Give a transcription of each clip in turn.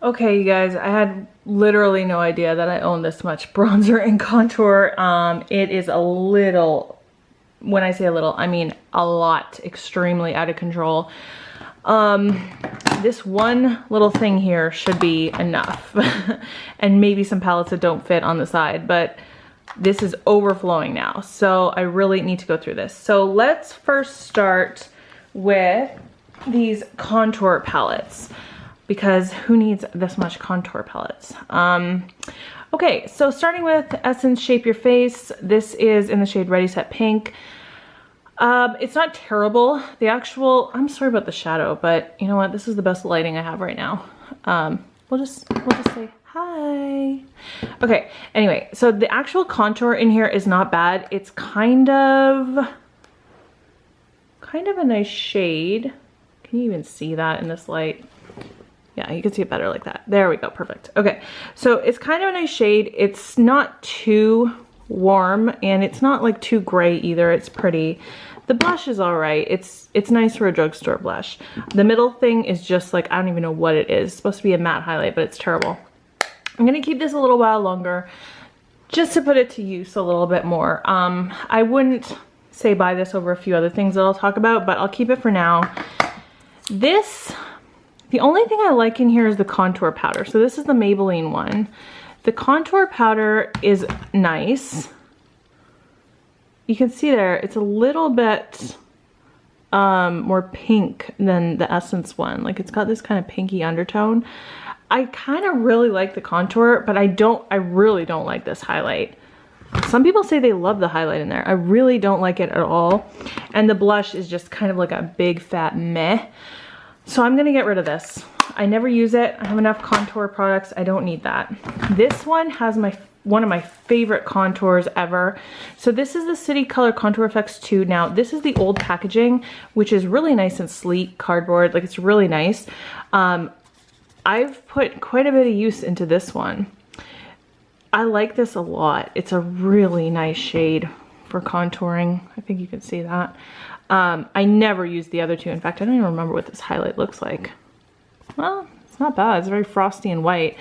Okay, you guys, I had literally no idea that I owned this much bronzer and contour. It is a little, when I say a little, I mean a lot, extremely out of control. This one little thing here should be enough. And maybe some palettes that don't fit on the side, but this is overflowing now. So I really need to go through this. So let's first start with these contour palettes, because who needs this much contour palettes? Okay, so starting with Essence Shape Your Face. This is in the shade Ready Set Pink. It's not terrible. The actual, I'm sorry about the shadow, but you know what? This is the best lighting I have right now. We'll just say hi. Okay, anyway, so the actual contour in here is not bad. It's kind of a nice shade. Can you even see that in this light? Yeah, you can see it better like that. There we go, perfect. Okay, so it's kind of a nice shade. It's not too warm and it's not like too gray either. It's pretty. The blush is all right. It's nice for a drugstore blush. The middle thing is just like, I don't even know what it is. It's supposed to be a matte highlight, but it's terrible. I'm gonna keep this a little while longer just to put it to use a little bit more. I wouldn't say buy this over a few other things that I'll talk about, but I'll keep it for now. The only thing I like in here is the contour powder. So this is the Maybelline one. The contour powder is nice. You can see there, it's a little bit more pink than the Essence one. Like it's got this kind of pinky undertone. I kind of really like the contour, but I really don't like this highlight. Some people say they love the highlight in there. I really don't like it at all. And the blush is just kind of like a big fat meh. So I'm gonna get rid of this. I never use it. I have enough contour products. I don't need that. This one has one of my favorite contours ever. So this is the City Color Contour Effects 2. Now this is the old packaging, which is really nice and sleek cardboard. Like it's really nice. I've put quite a bit of use into this one. I like this a lot. It's a really nice shade for contouring. I think you can see that. I never used the other two. In fact, I don't even remember what this highlight looks like. Well, it's not bad. It's very frosty and white.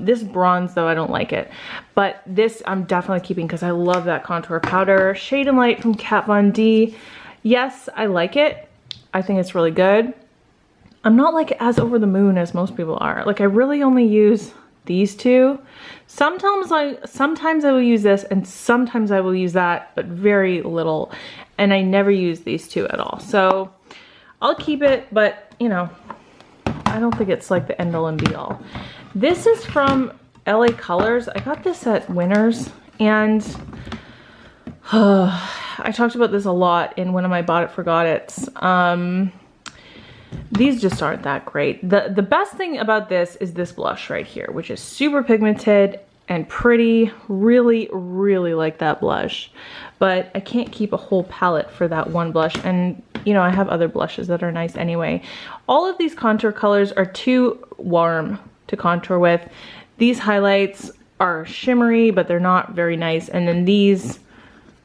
This bronze though, I don't like it. But this I'm definitely keeping because I love that contour powder. Shade and Light from Kat Von D. Yes, I like it. I think it's really good. I'm not like as over the moon as most people are. Like I really only use these two. Sometimes I will use this and sometimes I will use that, but very little. And I never use these two at all. So I'll keep it, but you know, I don't think it's like the end all and be all. This is from LA Colors. I got this at Winners and I talked about this a lot in one of my Bought It Forgot It's. These just aren't that great. The best thing about this is this blush right here, which is super pigmented and pretty. Really, really like that blush. But I can't keep a whole palette for that one blush. And you know, I have other blushes that are nice anyway. All of these contour colors are too warm to contour with. These highlights are shimmery, but they're not very nice. And then these,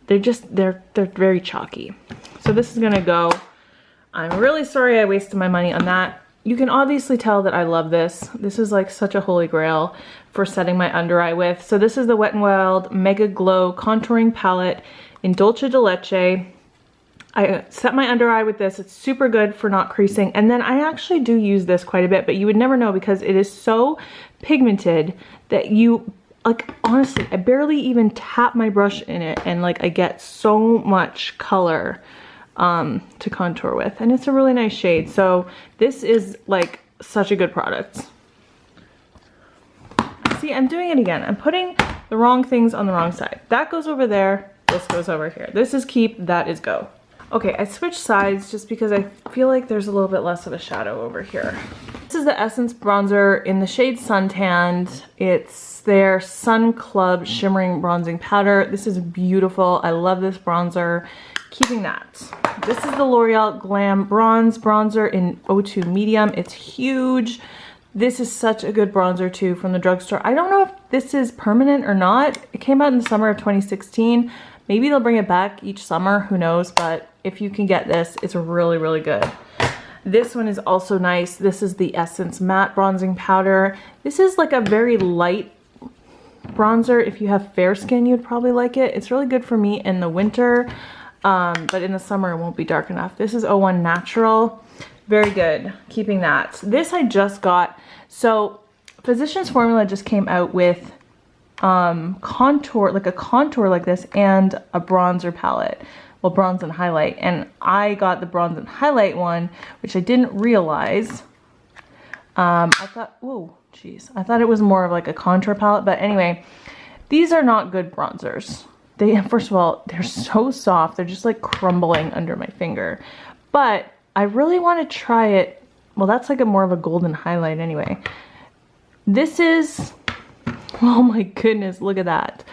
they're very chalky. So this is gonna go. I'm really sorry I wasted my money on that. You can obviously tell that I love this. This is like such a holy grail for setting my under eye with. So this is the Wet n Wild Mega Glow Contouring Palette in Dolce de Leche. I set my under eye with this. It's super good for not creasing. And then I actually do use this quite a bit, but you would never know because it is so pigmented that you, like honestly, I barely even tap my brush in it and like I get so much color to contour with, and it's a really nice shade. So this is like such a good product. See, I'm doing it again. I'm putting the wrong things on the wrong side. That goes over there, this goes over here. This is keep, that is go. Okay, I switched sides just because I feel like there's a little bit less of a shadow over here. This is the Essence bronzer in the shade Suntanned. It's their Sun Club Shimmering Bronzing Powder. This is beautiful. I love this bronzer. Keeping that. This is the L'Oreal Glam Bronze Bronzer in 02 Medium. It's huge. This is such a good bronzer too from the drugstore. I don't know if this is permanent or not. It came out in the summer of 2016. Maybe they'll bring it back each summer, who knows, but if you can get this, it's really, really good. This one is also nice. This is the Essence Matte Bronzing Powder. This is like a very light bronzer. If you have fair skin, you'd probably like it. It's really good for me in the winter, but in the summer it won't be dark enough. This is 01 Natural. Very good. Keeping that. This I just got. So Physicians Formula just came out with contour, like a contour like this, and a bronzer palette. Well, bronze and highlight, and I got the bronze and highlight one, which I didn't realize. I thought, whoa, geez, I thought it was more of like a contour palette, but anyway, these are not good bronzers. They, first of all, they're so soft, they're just like crumbling under my finger, but I really want to try it. Well, that's like a more of a golden highlight anyway. This is, oh my goodness, look at that.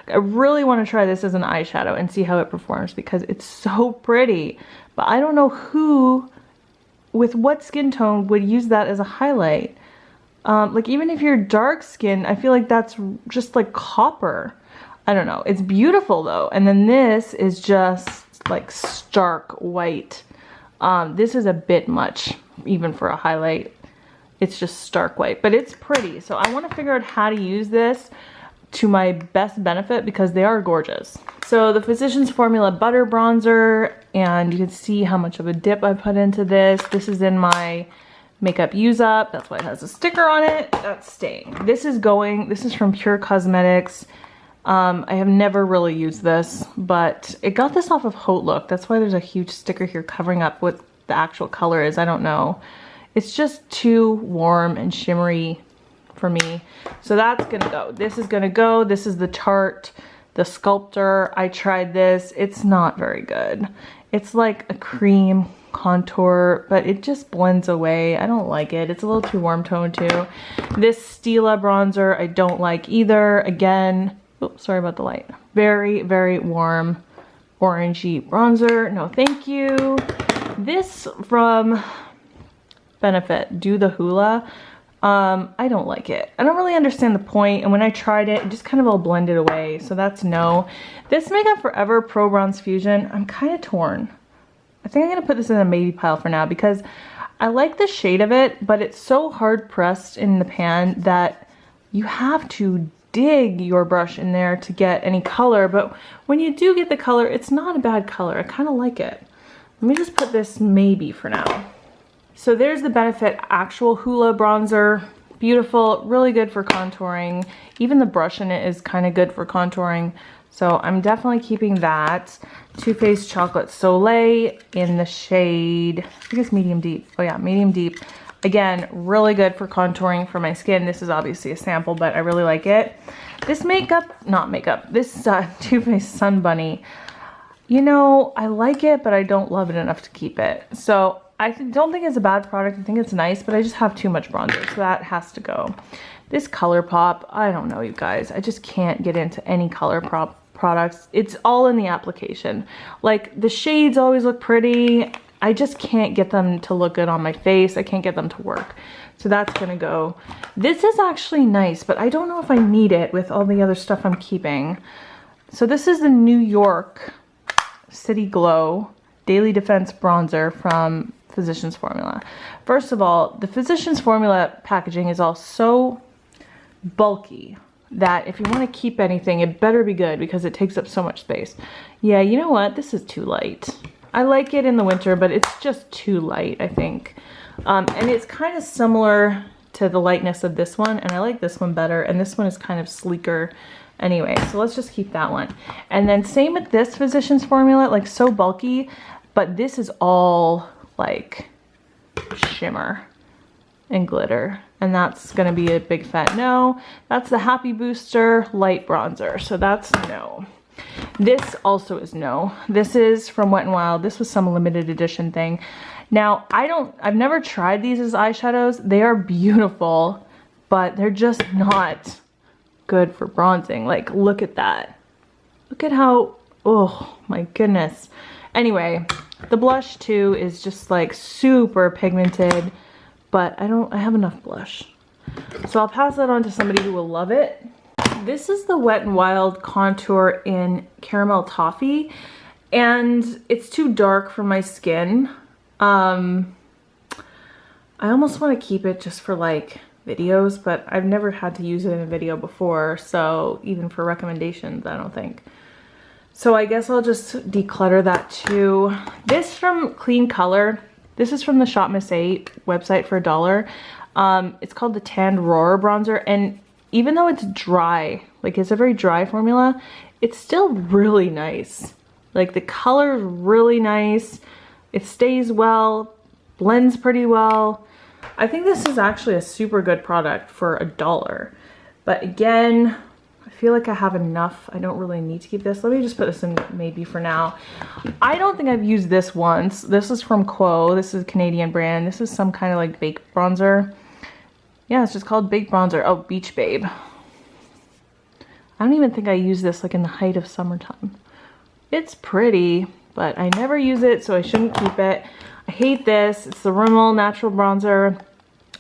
I really want to try this as an eyeshadow and see how it performs because it's so pretty. But I don't know who, with what skin tone, would use that as a highlight. Like even if you're dark skin, I feel like that's just like copper. I don't know. It's beautiful though. And then this is just like stark white. This is a bit much even for a highlight. It's just stark white, but it's pretty. So I want to figure out how to use this to my best benefit because they are gorgeous. So the Physicians Formula Butter Bronzer, and you can see how much of a dip I put into this. This is in my makeup use up. That's why it has a sticker on it. That's staying. This is from Pure Cosmetics. I have never really used this, but it got this off of Haute Look. That's why there's a huge sticker here covering up what the actual color is. I don't know. It's just too warm and shimmery for me. So that's gonna go. This is gonna go. This is the Tarte, the Sculptor. I tried this. It's not very good. It's like a cream contour, but it just blends away. I don't like it. It's a little too warm toned too. This Stila bronzer I don't like either. Again, oops, sorry about the light. Very, very warm orangey bronzer. No, thank you. This from Benefit, Do the Hula. I don't like it. I don't really understand the point, and when I tried it, it just kind of all blended away, so that's no. This Makeup Forever Pro Bronze Fusion, I'm kind of torn. I think I'm going to put this in a maybe pile for now because I like the shade of it, but it's so hard pressed in the pan that you have to dig your brush in there to get any color, but when you do get the color, it's not a bad color. I kind of like it. Let me just put this maybe for now. So there's the Benefit Actual Hula Bronzer. Beautiful, really good for contouring. Even the brush in it is kind of good for contouring. So I'm definitely keeping that. Too Faced Chocolate Soleil in the shade, I think it's medium deep. Oh yeah, medium deep. Again, really good for contouring for my skin. This is obviously a sample, but I really like it. This this Too Faced Sun Bunny, you know, I like it, but I don't love it enough to keep it. So I don't think it's a bad product. I think it's nice, but I just have too much bronzer, so that has to go. This ColourPop, I don't know, you guys. I just can't get into any ColourPop products. It's all in the application. Like, the shades always look pretty. I just can't get them to look good on my face. I can't get them to work. So that's gonna go. This is actually nice, but I don't know if I need it with all the other stuff I'm keeping. So this is the New York City Glow Daily Defense Bronzer from Physicians Formula. First of all, the Physicians Formula packaging is all so bulky that if you want to keep anything, it better be good because it takes up so much space. Yeah, you know what? This is too light. I like it in the winter, but it's just too light, I think. And it's kind of similar to the lightness of this one, and I like this one better, and this one is kind of sleeker. Anyway, so let's just keep that one. And then same with this Physicians Formula, like so bulky, but this is all like shimmer and glitter, and that's gonna be a big fat no. That's the Happy Booster Light Bronzer, so that's no. This also is no. This is from Wet n Wild. This was some limited edition thing. Now, I've never tried these as eyeshadows. They are beautiful, but they're just not good for bronzing. Like, look at that. Look at how, oh my goodness. Anyway, the blush too is just like super pigmented, but I have enough blush. So I'll pass that on to somebody who will love it. This is the Wet n Wild contour in Caramel Toffee, and it's too dark for my skin. I almost want to keep it just for like videos, but I've never had to use it in a video before, so even for recommendations, I don't think. So I guess I'll just declutter that too. This from Clean Color. This is from the Shop Miss 8 website for $1. It's called the Tanned Roar Bronzer, and even though it's dry, like it's a very dry formula, it's still really nice. Like the color is really nice. It stays well, blends pretty well. I think this is actually a super good product for $1. But again, I feel like I have enough. I don't really need to keep this. Let me just put this in maybe for now. I don't think I've used this once. This is from Quo. This is a Canadian brand. This is some kind of like baked bronzer. Yeah, it's just called Baked Bronzer. Oh, Beach Babe. I don't even think I use this like in the height of summertime. It's pretty, but I never use it, so I shouldn't keep it. I hate this. It's the Rimmel Natural Bronzer.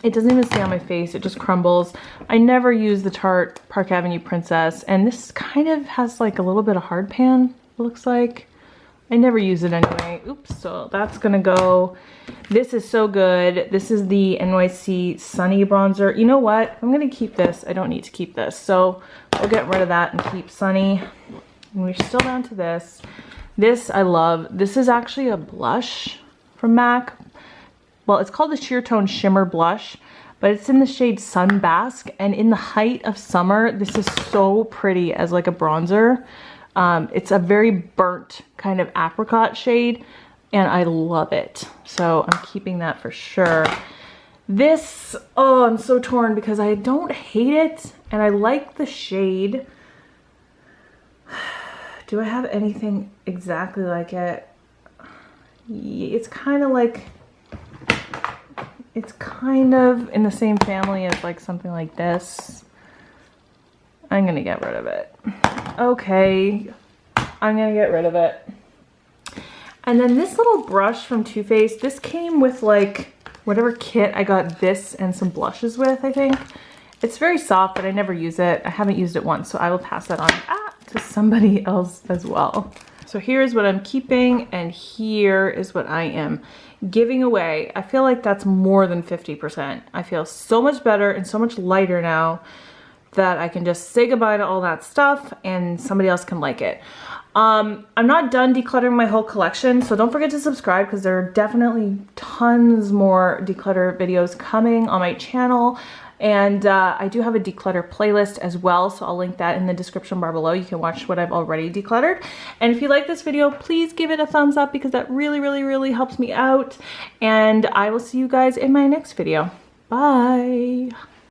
It doesn't even stay on my face. It just crumbles. I never use the Tarte Park Avenue Princess, and this kind of has like a little bit of hard pan, it looks like. I never use it anyway. Oops, so that's gonna go. This is so good. This is the NYC Sunny Bronzer. You know what? I'm gonna keep this. I don't need to keep this. So we'll get rid of that and keep Sunny. And we're still down to this. This I love. This is actually a blush from MAC. Well, it's called the Sheer Tone Shimmer Blush, but it's in the shade Sunbask. And in the height of summer, this is so pretty as like a bronzer. It's a very burnt kind of apricot shade, and I love it. So I'm keeping that for sure. This, oh, I'm so torn because I don't hate it, and I like the shade. Do I have anything exactly like it? It's kind of like, it's kind of in the same family as like something like this. I'm gonna get rid of it. Okay, I'm gonna get rid of it. And then this little brush from Too Faced, this came with like whatever kit I got this and some blushes with, I think. It's very soft, but I never use it. I haven't used it once, so I will pass that on to somebody else as well. So here's what I'm keeping, and here is what I am giving away. I feel like that's more than 50%. I feel so much better and so much lighter now that I can just say goodbye to all that stuff and somebody else can like it. I'm not done decluttering my whole collection, so don't forget to subscribe because there are definitely tons more declutter videos coming on my channel. And I do have a declutter playlist as well, so I'll link that in the description bar below. You can watch what I've already decluttered. And if you like this video, please give it a thumbs up because that really, really, really helps me out. And I will see you guys in my next video. Bye.